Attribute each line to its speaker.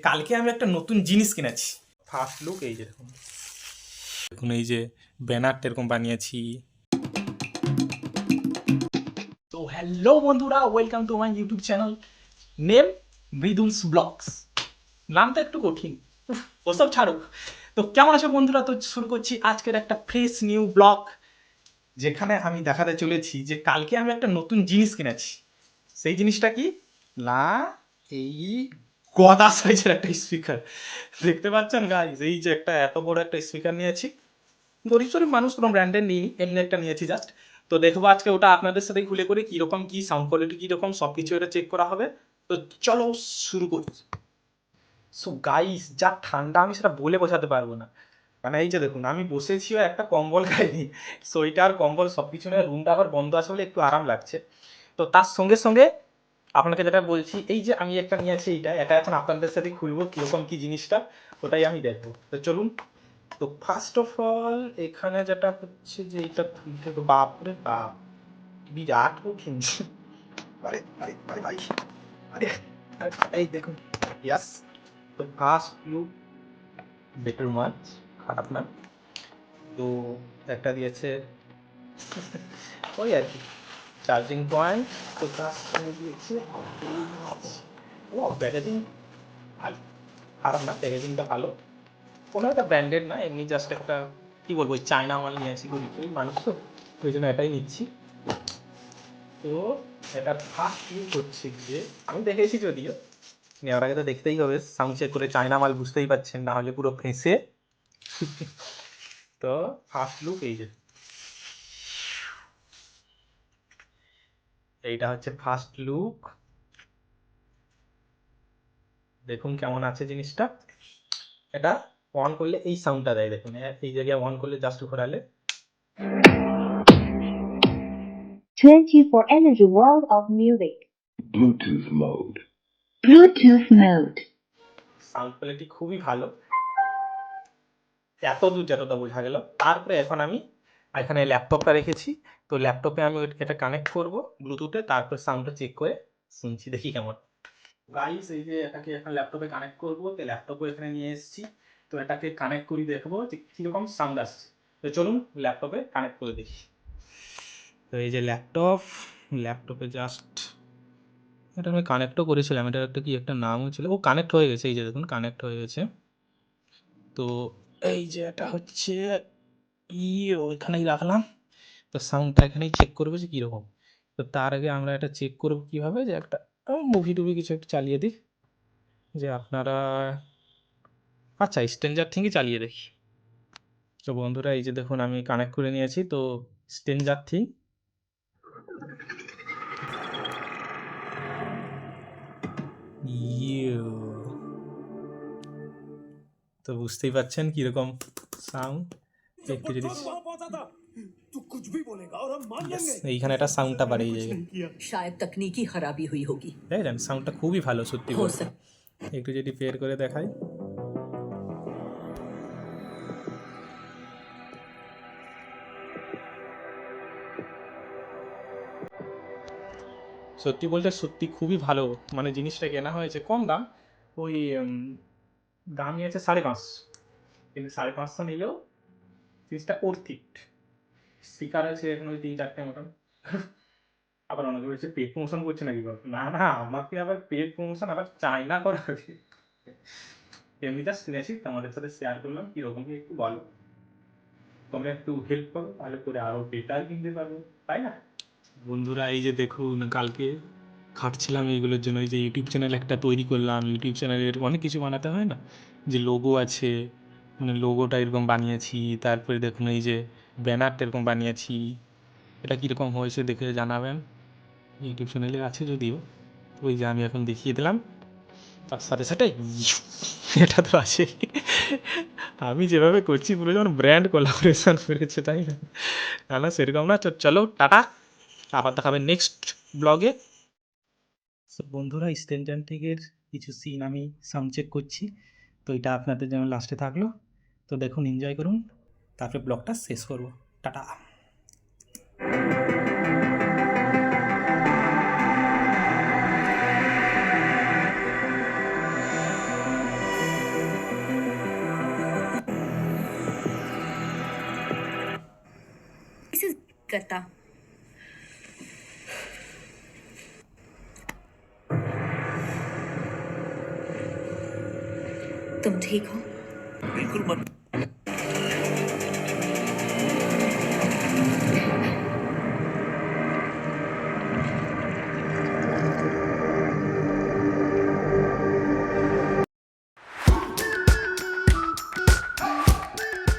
Speaker 1: কালকে আমি একটা নতুন জিনিস কিনেছি। ফার্স্ট লুক এই যে দেখুন, দেখুন এই যে ব্যানারটা এরকম বানিয়েছি। তো হ্যালো বন্ধুরা, welcome to my YouTube channel name Mridul's blogs. নামটা একটু কঠিন, ওসব ছাড়ো। তো কেমন আছো বন্ধুরা? তো শুরু করছি আজকের একটা ফ্রেশ নিউ ব্লগ, যেখানে আমি দেখাতে চলেছি যে কালকে আমি একটা নতুন জিনিস কিনেছি। সেই জিনিসটা কি না, এই গদা সাইজের একটা স্পিকার দেখতে পাচ্ছেন গাইস। এই যে একটা এত বড় একটা স্পিকার নিয়েছি, গরিব সরিব মানুষ, কোনো ব্র্যান্ডের নিই, এমনি একটা নিয়েছি জাস্ট। তো দেখবো আজকে ওটা আপনাদের সাথে খুলে করে কীরকম কি সাউন্ড কোয়ালিটি কীরকম সব কিছু এটা চেক করা হবে। তো চলো শুরু করি। সো গাইস, যা ঠান্ডা আমি সেটা বলে বোঝাতে পারবো না। মানে এই যে দেখুন, আমি বসেছিও একটা কম্বল খাইনি, সোয়েটার কম্বল সব কিছু নিয়ে রুমটা আবার বন্ধ আছে বলে একটু আরাম লাগছে। তো তার সঙ্গে সঙ্গে আপনাকে যেটা বলছি, এই যে আমি একটা নিয়েছি, এটা এখন আপনাদের সাথে খুলবো কীরকম কী জিনিসটা, ওটাই আমি দেখবো। তো চলুন। তো ফার্স্ট অফ অল এখানে যেটা হচ্ছে যে এইটা খুলতে, তো বাপরে বাপ, বিরাট কঠিন। আরে আরে আরে ভাই, আরে আরে, এই দেখুন, ইয়াস। তো ফার্স্ট লুক বেটার মাচ, খারাপ না। তো একটা দিয়েছে ওই আর কি চার্জিং পয়েন্ট। তো তার সঙ্গে দিয়েছে ও প্যাকেজিং ভালো, খারাপ না, প্যাকেজিংটা ভালো। কোনো একটা ব্র্যান্ডেড না, এমনি জাস্ট একটা কী বলবো, ওই চায়না মাল নিয়ে আসি, গরিব মানুষ তো ওই জন্য এটাই নিচ্ছি। তো এটা ফার্স্ট ইউজ হচ্ছে গিয়ে, আমি দেখেছি যদিও, নেওয়ার আগে তো দেখতেই হবে, সাউন্ড চেক করে চায়না মাল বুঝতেই পারছেন, না হলে পুরো ফেঁসে। তো ফার্স্ট লুক এই যে, এইটা হচ্ছে ফার্স্ট লুক। দেখুন কেমন আছে জিনিসটা। এটা অন করলে এই সাউন্ডটা দেয়, দেখুন এই জায়গায় অন করলে জাস্ট ঘোরালে
Speaker 2: 24 energy world of music.
Speaker 3: Bluetooth mode.
Speaker 2: Bluetooth mode.
Speaker 1: Sound quality খুবই ভালো, এত দূর যতটা বোঝা গেল। তারপরে এখন আমি এখানে ল্যাপটপটা রেখেছি, তো ল্যাপটপে আমি এটা কানেক্ট করব ব্লুটুথে, তারপর সাউন্ডটা চেক করে শুনছি, দেখি কেমন। গাইস, এই যে এটাকে এখন ল্যাপটপে কানেক্ট করব, তো ল্যাপটপও এখানে নিয়ে এসেছি। তো এটাকে কানেক্ট করি, দেখবো যে কীরকম সাউন্ড আসছে। তো চলুন ল্যাপটপে কানেক্ট করে দেখি। তো এই যে ল্যাপটপে জাস্ট এটা আমি কানেক্টও করেছিলাম, এটা একটা কি একটা নামও ছিল, ও কানেক্ট হয়ে গেছে, এই যে দেখুন কানেক্ট হয়ে গেছে। তো এই যে এটা হচ্ছে ওইখানেই রাখলাম। তো সাউন্ডটা এখানেই চেক করবে যে কীরকম। তো তার আগে আমরা এটা চেক করবো কীভাবে, যে একটা মুভি টুভি কিছু একটা চালিয়ে দিই, যে আপনারা আচ্ছা স্ট্রেঞ্জার থিংই চালিয়ে দেখি। তো বন্ধুরা এই যে দেখুন আমি কানেক্ট করে নিয়েছি, তো স্ট্রেঞ্জার থিং। তো বুঝতেই পারছেন কীরকম সাউন্ড। একটু যদি এইখানে একটা সাউন্ডটা বাড়িয়ে যায়,
Speaker 4: शायद तकनीकी खराबी हुई होगी।
Speaker 1: দেখেন সাউন্ডটা খুবই ভালো সত্যি
Speaker 4: हो
Speaker 1: বলতে। একটু যদি পেয়ার করে দেখাই, সত্যি বলতে সত্যি খুবই ভালো। মানে জিনিসটা কেনা হয়েছে কম দাম, ওই দাম নিয়েছে 550, কিন্তু 550 নিলেও জিনিসটা অর্থিট। স্পিকার আছে এখন ওই 3-4টে মতন। আবার অনেকে বলছে পেড প্রমোশন করছে নাকি বল, না না, আমাকে আবার পেড প্রমোশন আবার চাই না করা হবে। এমনি জাস্ট শুনেছি, তোমাদের সাথে শেয়ার করলাম, কীরকম কি একটু বলো, তোমরা একটু হেল্প করো, তাহলে করে আরও বেটার কিনতে পারবো, তাই না বন্ধুরা? এই যে দেখুন, কালকে খাটছিলাম এইগুলোর জন্য, এই যে ইউটিউব চ্যানেল একটা তৈরি করলাম। ইউটিউব চ্যানেলের অনেক কিছু বানাতে হয় না, যে লোগো আছে, মানে লোগোটা এরকম বানিয়েছি। তারপরে দেখুন এই যে ব্যানারটা এরকম বানিয়েছি। এটা কীরকম হয়েছে দেখে জানাবেন, ইউটিউব চ্যানেলে আছে যদিও। ওই যে আমি এখন দেখিয়ে দিলাম, তার সাথে সাথে এটা তো আছে। আমি যেভাবে করছি পুরো যেমন ব্র্যান্ড কোলাবোরেশন করেছে, তাই না? না না, সেরকম না। চলো টাটা, আবার দেখাবে নেক্সট ব্লগে। সো বন্ধুরা, স্টেনজান্টিকের কিছু সিন আমি সাউন্ড চেক করছি, তো এটা আপনাদের যেমন লাস্টে থাকলো। তো দেখুন, এনজয় করুন, তারপরে ব্লগটা শেষ করবো। টাটা।
Speaker 4: करता। तुम ठीक हो?
Speaker 5: बिल्कुल मत